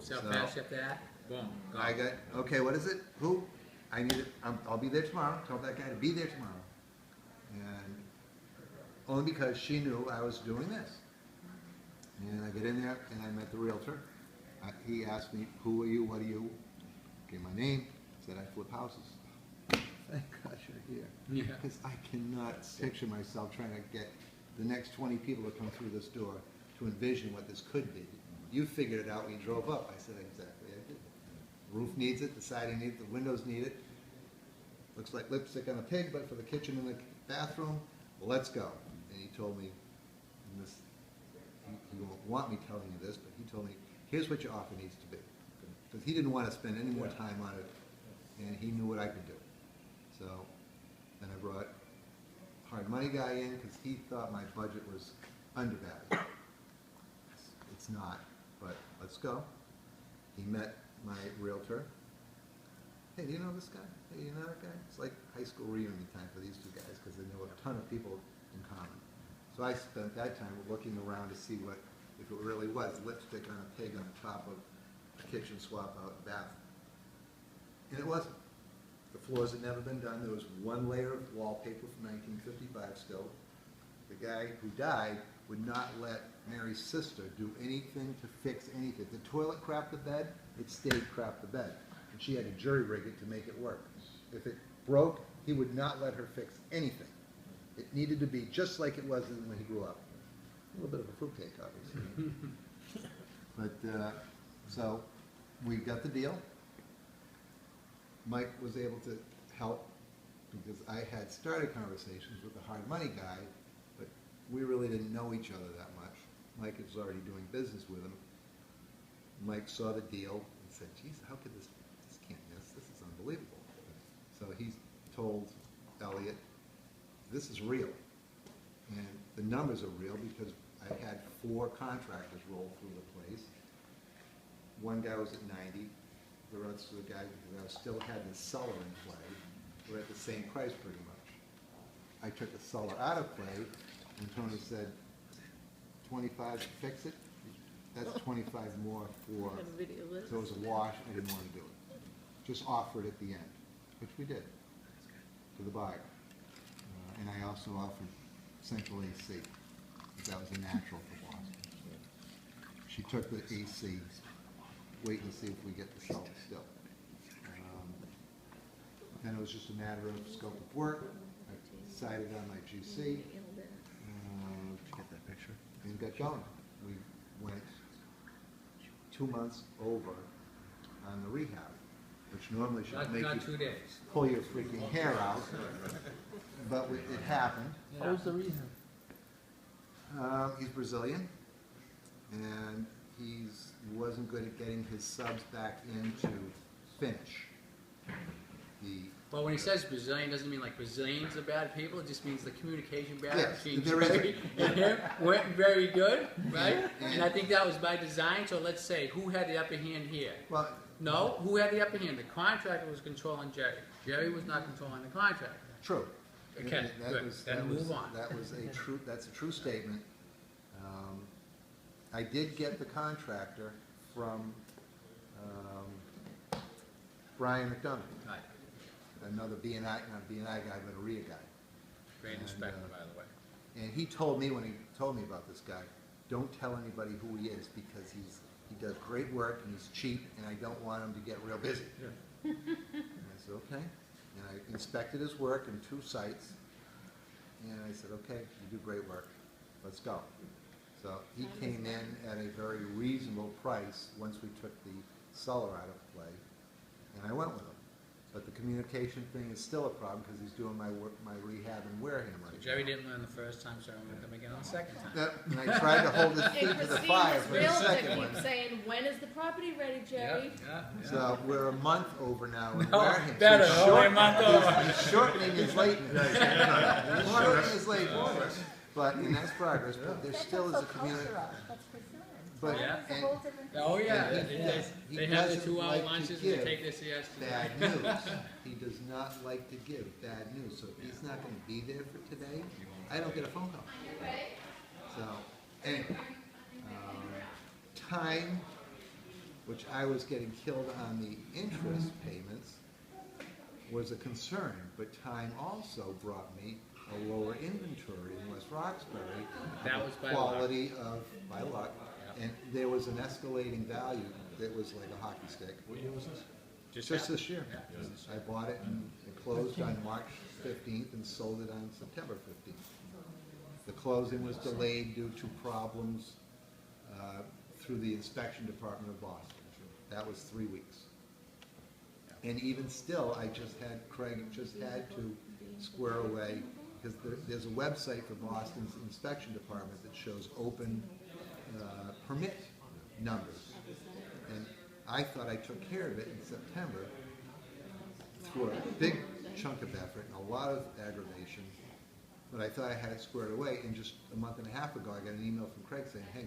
So fast after that, boom, go. I got, okay, what is it? Who? I need it, I'll be there tomorrow. Tell that guy to be there tomorrow. And only because she knew I was doing this. And I get in there and I met the realtor. He asked me, who are you, what are you? Gave my name, said I flip houses. Thank God you're here. Yeah. Because I cannot picture myself trying to get the next 20 people that come through this door to envision what this could be. You figured it out when you drove up. I said, exactly, I did. The roof needs it, the siding needs it, the windows need it. Looks like lipstick on a pig, but for the kitchen and the bathroom, let's go. And he told me, and this, he won't want me telling you this, but he told me, here's what your offer needs to be. Because he didn't want to spend any more time on it, and he knew what I could do. So then I brought hard money guy in because he thought my budget was undervalued. It's not, but let's go. He met my realtor. Hey, do you know this guy? Hey, you know that guy? It's like high school reunion time for these two guys because they know a ton of people in common. So I spent that time looking around to see what, if it really was lipstick on a pig on the top of a kitchen swap out bath. And it wasn't. The floors had never been done. There was one layer of wallpaper from 1955 still. The guy who died would not let Mary's sister do anything to fix anything. If the toilet crapped the bed, it stayed crapped the bed. And she had to jury rig it to make it work. If it broke, he would not let her fix anything. It needed to be just like it was when he grew up. A little bit of a fruitcake, obviously. But, so, we got the deal. Mike was able to help because I had started conversations with the hard money guy, but we really didn't know each other that much. Mike was already doing business with him. Mike saw the deal and said, geez, how could this can't miss, this is unbelievable. So he told Elliot, this is real. And the numbers are real because I had 4 contractors roll through the place. One guy was at 90. The rest of the guys that still had the cellar in play were at the same price pretty much. I took the cellar out of play, and Tony said, 25 to fix it? That's 25 more for, so it was a wash, I didn't want to do it. Just offer it at the end, which we did, to the buyer. And I also offered central AC, because that was a natural for Boston. She took the AC, wait and see if we get the cellar still. Then it was just a matter of scope of work. I decided on my GC. Get that picture. And got going. We went 2 months over on the rehab, which normally should make not you 2 days. pull your freaking hair out, but it happened. Yeah. What was the reason? He's Brazilian, and he wasn't good at getting his subs back in to finish. Well, when he says Brazilian, doesn't mean like Brazilians are bad people. It just means the communication barrier Yes, between there is Jerry and him weren't very good, right? And I think that was by design. So let's say, who had the upper hand here? Well, No, who had the upper hand? The contractor was controlling Jerry. Jerry was not controlling the contractor. true. Okay, good. Then move on. That's a true statement. I did get the contractor from Brian McDonough, Right. another B&I, not a B&I guy, but a RIA guy. Great And, inspector, by the way. And he told me when he told me about this guy, don't tell anybody who he is because he does great work and he's cheap and I don't want him to get real busy. Yeah. And I said, okay. And I inspected his work in 2 sites and I said, okay, you do great work. Let's go. So he came in at a very reasonable price once we took the cellar out of play, and I went with him. But the communication thing is still a problem because he's doing my rehab in Wareham right now. Jerry didn't learn the first time, so I'm going to come again on the second time. Yeah, and I tried to hold his feet to the fire for the second one. Keeps saying, when is the property ready, Jerry? Yeah. So we're a month over now in No, Wareham. better, So only a month over. he's shortening his lateness. He's shortening his lateness. But, and that's progress, but there still is a community. But, Yeah. and, Oh, yeah. and They he have the doesn't 2-hour like to lunches and give they take their siestas. bad news. He does not like to give bad news. So if he's not going to be there for today, I don't get a phone call. So, anyway, time which I was getting killed on the interest payments, was a concern, but time also brought me a lower inventory in West Roxbury. That was by quality of, by luck, Yeah. and there was an escalating value that was like a hockey stick. What year was this? Just this year. Yeah. I bought it and it closed on March 15th and sold it on September 15th. The closing was delayed due to problems through the inspection department of Boston. That was 3 weeks. And even still, Craig just had to square away, because there's a website for Boston's inspection department that shows open permit numbers. And I thought I took care of it in September through a big chunk of effort and a lot of aggravation, but I thought I had it squared away, and just a month and a half ago, I got an email from Craig saying, hey,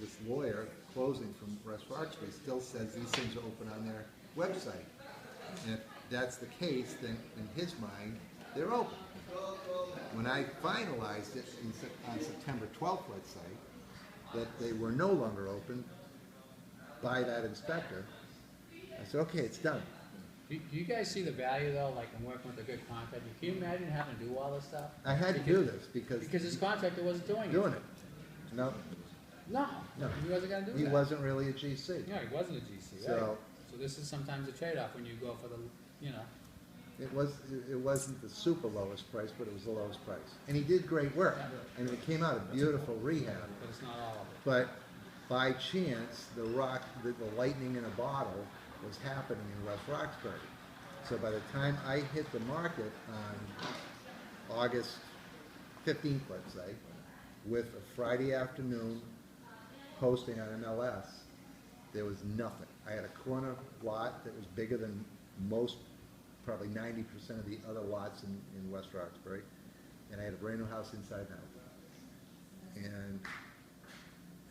this lawyer closing from West Roxbury still says these things are open on their website. And if that's the case, then in his mind, they're open. When I finalized it on September 12th, let's say, that they were no longer open by that inspector, I said, okay, it's done. Do you guys see the value though, like I'm working with a good contractor? Can you imagine having to do all this stuff? I had to do this because Because this contractor wasn't doing it. doing it. No, No, No. he wasn't gonna do that. he wasn't really a GC. Yeah, he wasn't a GC, right? So- So this is sometimes a trade-off when you go for the, you know. It wasn't the super lowest price, but it was the lowest price. And he did great work. I mean, it came out a beautiful rehab. But it's not all of it. But by chance, the lightning in a bottle was happening in West Roxbury. So by the time I hit the market on August 15th, let's say, with a Friday afternoon posting on MLS, there was nothing. I had a corner lot that was bigger than most, probably 90% of the other lots in West Roxbury, and I had a brand new house inside and out. And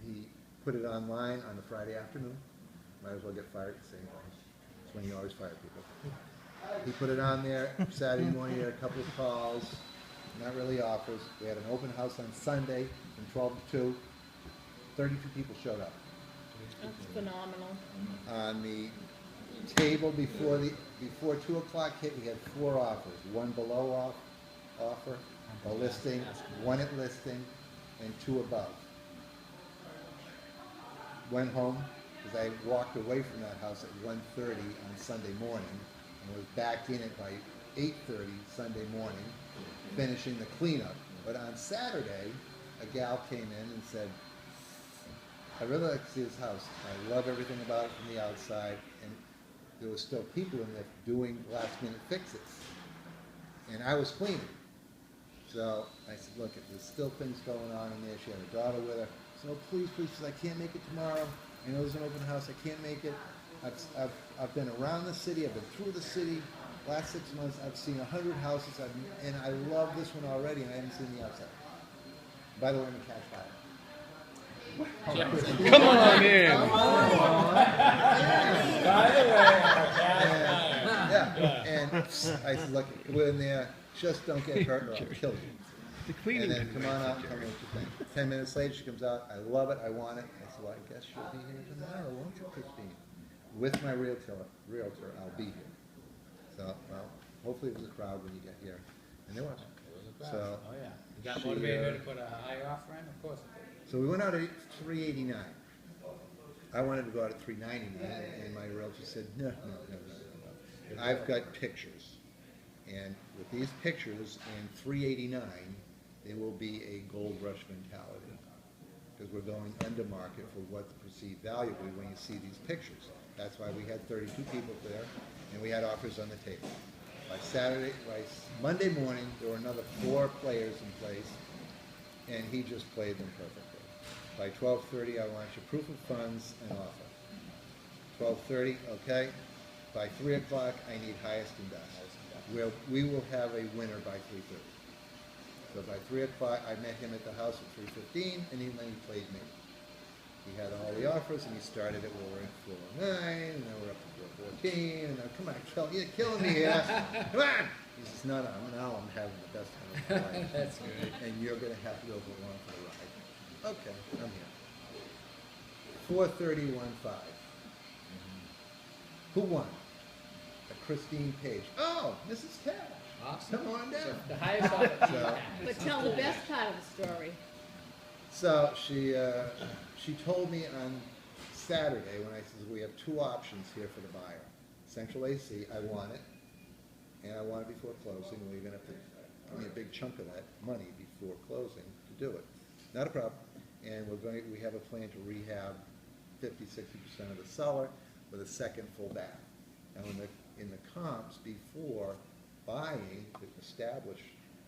he put it online on the Friday afternoon. Might as well get fired at the same time. That's when you always fire people. He put it on there Saturday morning. He had a couple of calls, not really offers. We had an open house on Sunday from 12 to 2. 32 people showed up. That's phenomenal. On the table before 2 o'clock hit, we had 4 offers. 1 below offer, a listing, 1 at listing, and 2 above. Went home, because I walked away from that house at 1:30 on Sunday morning, and was back in it by 8:30 Sunday morning, finishing the cleanup. But on Saturday, a gal came in and said, I really like to see this house. I love everything about it from the outside, and there was still people in there doing last-minute fixes. And I was cleaning. So I said, look, there's still things going on in there. She had her daughter with her. So please, she said, I can't make it tomorrow. I know there's an open house. I can't make it. I've been around the city. I've been through the city. Last 6 months, I've seen 100 houses, and I love this one already, and I haven't seen the outside. By the way, I'm a cash buyer. Come on in. By the way, Yeah, and I said, look, we're in there, just don't get hurt or I'll kill you. The cleaning And then didn't come on match out it, and tell me Jerry. what you think. 10 minutes later, she comes out, I love it, I want it. I said, well, I guess you'll be here tomorrow, won't you, Christine? With my realtor, I'll be here. So, well, hopefully it was a crowd when you get here, and there was. So, oh yeah. You got she, motivated her to put a higher offer in? Of course. so we went out at 389. I wanted to go out at 399, and my realtor said, no. I've got pictures. And with these pictures and 389, there will be a gold rush mentality. Because we're going under market for what the perceived value will be when you see these pictures. That's why we had 32 people there, and we had offers on the table. By Monday morning, there were another 4 players in place, and he just played them perfectly. By 12:30, I want your proof of funds and offer. 12:30, okay. By 3 o'clock, I need highest and best. We will have a winner by 3:30. So by 3 o'clock, I met him at the house at 3:15, and he played me. He had all the offers, and he started it. We were at 409, and then we're up to 414, and now, come on, you're killing me here. Come on! He says, no, I'm having the best time of my life. That's good. And you're going to have to go along for the ride. Okay, I'm here. 4:30, 1:05. Who won? Christine Page. Oh, Mrs. Cash. Awesome. Come on down. So the highest offer. So- But tell the best part of the story. So she told me on Saturday when I said, we have two options here for the buyer. Central AC, I want it, and I want it before closing. We're gonna have to give me a big chunk of that money before closing to do it. Not a problem. And we have a plan to rehab 50–60% of the cellar with a second full bath. Now in the comps before buying to establish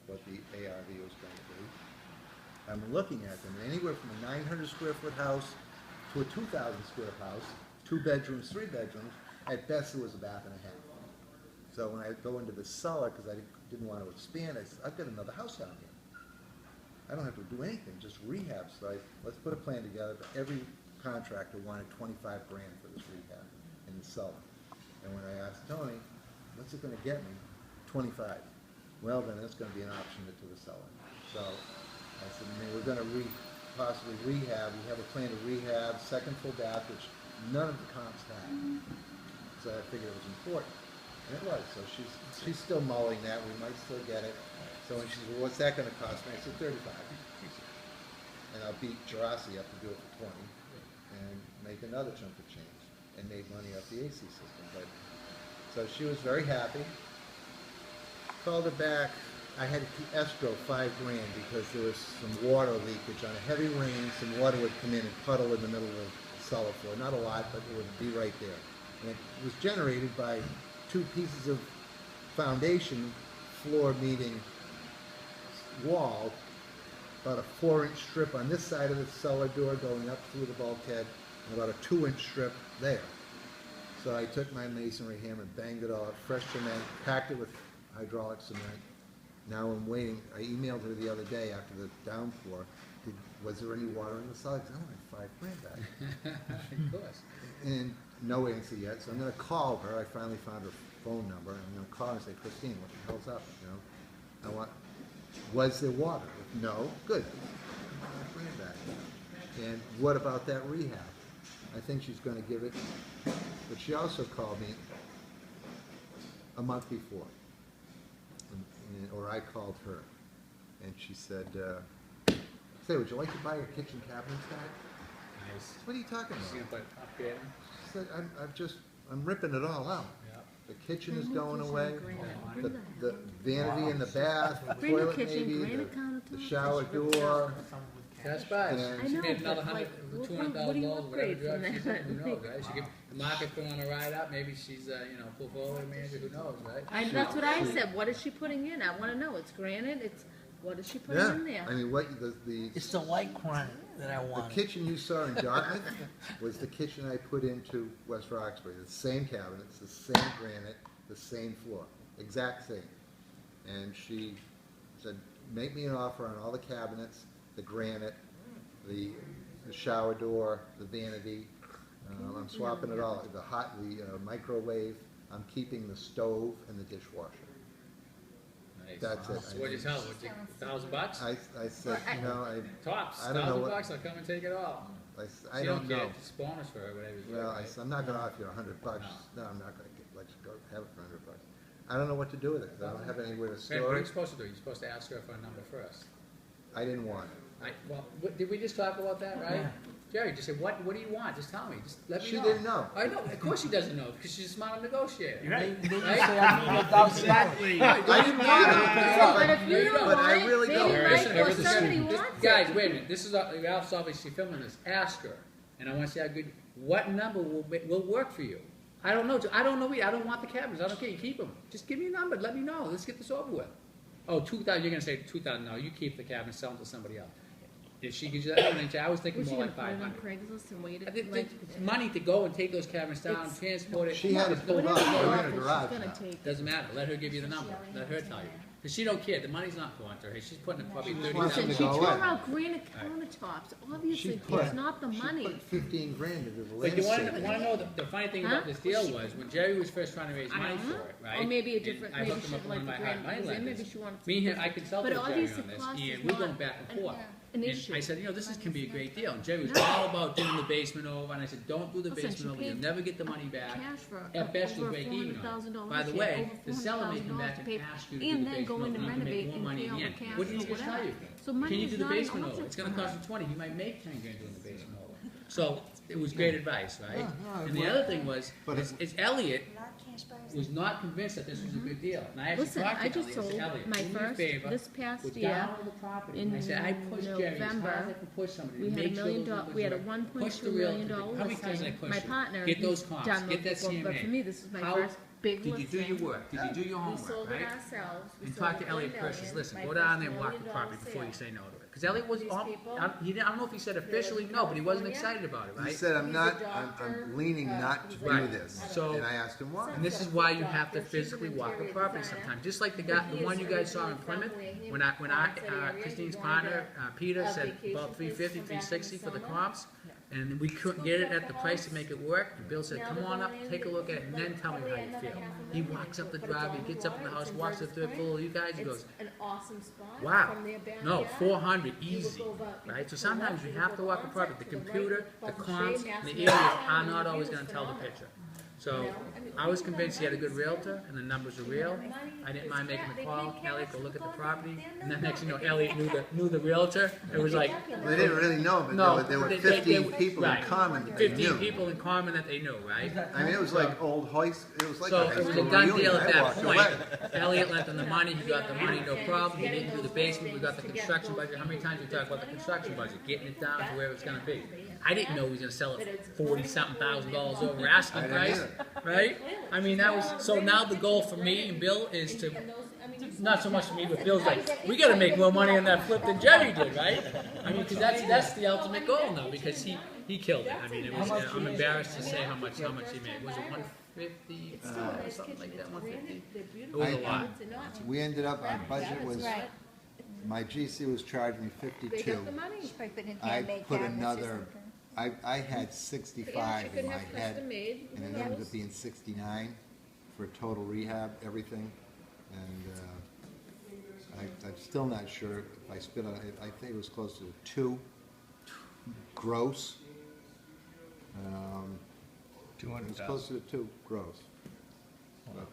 what the ARV was going to be, I'm looking at them, anywhere from a 900 square foot house to a 2,000 square house, 2 bedrooms, 3 bedrooms. At best, it was a bath and a half. So when I go into the cellar, because I didn't want to expand, I said, I've got another house out here. I don't have to do anything, just rehab. So let's put a plan together. But every contractor wanted $25 grand for this rehab in the cellar. And when I asked Tony, what's it going to get me? 25. Well, then it's going to be an option into the cellar. So I said, we're going to possibly rehab. We have a plan to rehab, second full bath, which none of the comps had. So I figured it was important. And it was. So she's still mulling that. We might still get it. So when she said, well, what's that going to cost me? I said, 35. And I'll beat Gerasi up to do it for 20 and make another chunk of change and made money off the AC system. But so she was very happy. Called her back. I had to escrow $5 grand because there was some water leakage on a heavy rain. Some water would come in and puddle in the middle of the cellar floor. Not a lot, but it would be right there. And it was generated by 2 pieces of foundation, floor meeting wall, about a 4-inch strip on this side of the cellar door going up through the bulkhead, and about a 2-inch strip there. So I took my masonry hammer and banged it all up, fresh cement, packed it with hydraulic cement. Now I'm waiting. I emailed her the other day after the downpour. Was there any water in the cellar? I don't have $5 grand back. Of course. And no answer yet. So I'm going to call her. I finally found her phone number. And I'm going to call her and say, Christine, what the hell's up? You know, was there water? If no, good. $5 grand back. And what about that rehab? I think she's going to give it. But she also called me a month before. Or I called her, and she said, say, would you like to buy your kitchen cabinets back? Nice. What are you talking She's gonna about? put upgrade them. She said, I'm ripping it all out. Yeah. The kitchen is going away, Bring the vanity in the bath, the Bring the toilet kitchen, maybe, granite the countertops, shower just rip it door. out. Cash buys. And- I She know, made another but, like, $100, what do you $200,000, whatever upgrade job from she's that? in, who knows, right? She could, the market's going on a ride up, maybe she's, portfolio manager, who knows, right? That's what I said. What is she putting in? I want to know. It's granite. What is she putting Yeah, in there? I mean, It's the white granite that I the wanted. kitchen you saw in Dartmouth was the kitchen I put into West Roxbury. The same cabinets, the same granite, the same floor, exact same. And she said, make me an offer on all the cabinets, the granite, the shower door, the vanity. I'm swapping it all. The microwave. I'm keeping the stove and the dishwasher. Nice. That's it. So what'd you tell her? $1,000? I said, you know, Tops, I don't know $1,000, what- I'll come and take it all. I She don't know. care, just bonus for her, whatever you Well, get, right? I'm not going to offer you $100. No, I'm not going to let you go have it for $100. I don't know what to do with it. I don't have anywhere to Wait, store what are you it. supposed to do? You're supposed to ask her for a number first. I didn't want it. Did we just talk about that, right? Jerry, just say, what do you want? Just tell me. Just let me She know. didn't know. I know. Of course she doesn't know, because she's a smart negotiator. Right. Exactly. I didn't want But it. if you don't But I want really it, don't. maybe Listen, Mike or listen, somebody this- wants guys, it. wait a minute. This is Ralph's obviously filming this. Ask her, and I want to see how good. What number will work for you? I don't know. I don't know. I don't want the cabinets. I don't care. You keep them. Just give me a number. Let me know. Let's get this over with. Oh, 2,000. You're gonna say 2,000. No, you keep the cabinet. Sell them to somebody else. If she gives you that, I was thinking Was she more gonna like put it on 500. Craigslist and wait I it? think Like, it's money to go and take those cabinets down, It's- transport it. She had it pulled whatever up. the We're in a offer garage she's now. gonna take. Doesn't matter. Let her give you the number. Let her tell you. Because she don't care. The money's not going to her. She's putting in probably She wants Listen, them she to tore go away. out granite countertops. Obviously, put- it's not the She money. put 15 grand into the But you want landscaping. to know the funny thing about this deal was when Jerry was first trying to raise money for it, right? Or maybe a and different, I maybe hooked she him up with one like of the my hard granite money was in, maybe lenders. she wanted to. Me and him, I consulted But with Jerry obviously on this, cost is and we're going not- back and forth. an And issue. I said, this can be a great deal. And Jerry was all about doing the basement over, and I said, don't do the Listen, she basement over, you'll paid never get the money back. Cash for At best, you'll over break even on $400,000 it. By the this way, year, the over seller may come back $400,000 and to pay, ask you to do and the then go basement in over, and and you can make renovate more and money pay in all the the end. cash What did or he just tell whatever. you? So money Can you is do the not an basement over? object It's gonna for her. cost you 20, he might make 10 grand doing the basement over. So, it was great advice, right? No, And the other thing was, But is Elliot was not convinced that this was a good deal. And I actually Listen, talked I to just Elliot, I sold said, Elliot, my do me a first, favor, this past go year, down to the property. in I said, I pushed Jerry as hard as November, I could push somebody we to had make $1 sure million those numbers we had a were right. Push the $1.2 million realtor. How many times did I listing. push My you? partner, Get those he's comps, done get that those before, but CMA. for me, this is my How- first big Did you do your listing. work? Did you do your We homework, sold it right? ourselves. We And sold talk it to for Elliot $1 first, million. listen, My go down first there and walk the $1 million property before you sale. say no to it. Because Elliot was, These people, I don't know if he said officially no, but he wasn't excited about it, He right? said, I'm He's a not, doctor, I'm leaning not to he's do Right. this. So- And I asked him why. And this is why you have to Doctor, she's physically an walk the interior property designer. sometimes, just like the one you guys saw in Plymouth, when Christine's partner, Peter said about 350, 360 for the comps, and we couldn't get it at the price to make it work, and Bill said, come on up, take a look at it, and then tell me how you feel. He walks up the driveway, gets up in the house, walks to the third floor, you guys, he goes, It's an awesome spot. wow, From the abandoned no, yard. 400, You would easy, go about- you right? could So go sometimes left, you you have could to go walk the onset, property, the to the right, computer, the above the comps, shade, and the mass areas media, are and not the always view gonna is tell the phenomenal. picture. So, I was convinced he had a good realtor, and the numbers were real. I didn't mind making the call, Elliot, go look at the property, and then next thing you know, Elliot knew the realtor. It was like, They didn't really know, but no. there were they- 15 people in right. common that they 15 knew. people in common that they knew, right? I mean, it was like old high, it was like So a high it was a school done reunion. deal at I that walked point. away. Elliot lent him the money, he got the money, no problem, he didn't do the basement, we got the construction budget. How many times we talked about the construction budget, getting it down to where it's gonna be? I didn't know he was gonna sell it $40-something thousand over asking I didn't price, either. right? I mean, that was, so now the goal for me and Bill is to, not so much for me, but Bill's like, we gotta make more money on that flip than Jerry did, right? I mean, cause that's the ultimate goal now, because he killed it. I mean, it was, I'm embarrassed to say how much he made. Was it 150, something like that, 150? It was a lot. We ended up, our budget was, my GC was charging me They 52. got the money. I put another, I had 65 Yeah, she in could my have head, custom made. and it Who ended knows? up being 69 for total rehab, everything. And I'm still not sure if I spit on it, I think it was close to 2 gross. It was closer to 2 gross. But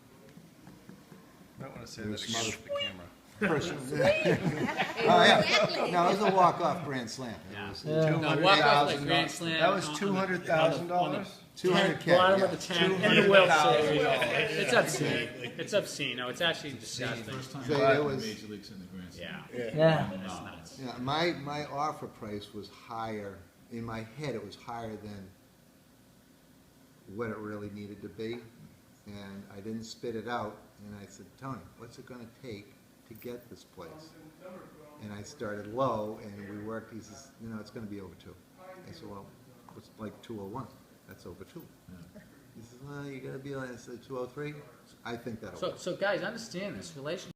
Might want to say There that was again some with the camera. Oh, yeah. No, it was a walk-off grand slam. It was No, walk off like Grand $200,000. Slam. That was on the- $200,000? 200K, Bottom yeah. of the 10, and the World Series. It's obscene. It's obscene. No, it's actually disgusting. So it was, Major Leagues in the Grand Slam. Yeah. Yeah. That's nuts. yeah, my offer price was higher, in my head, it was higher than what it really needed to be. And I didn't spit it out, and I said, Tony, what's it gonna take to get this place? And I started low, and we worked, he says, it's gonna be over 2. I said, well, it's like 201, that's over 2. He says, well, you gotta be like, I said, 203? I think that'll work. So guys, understand this relationship.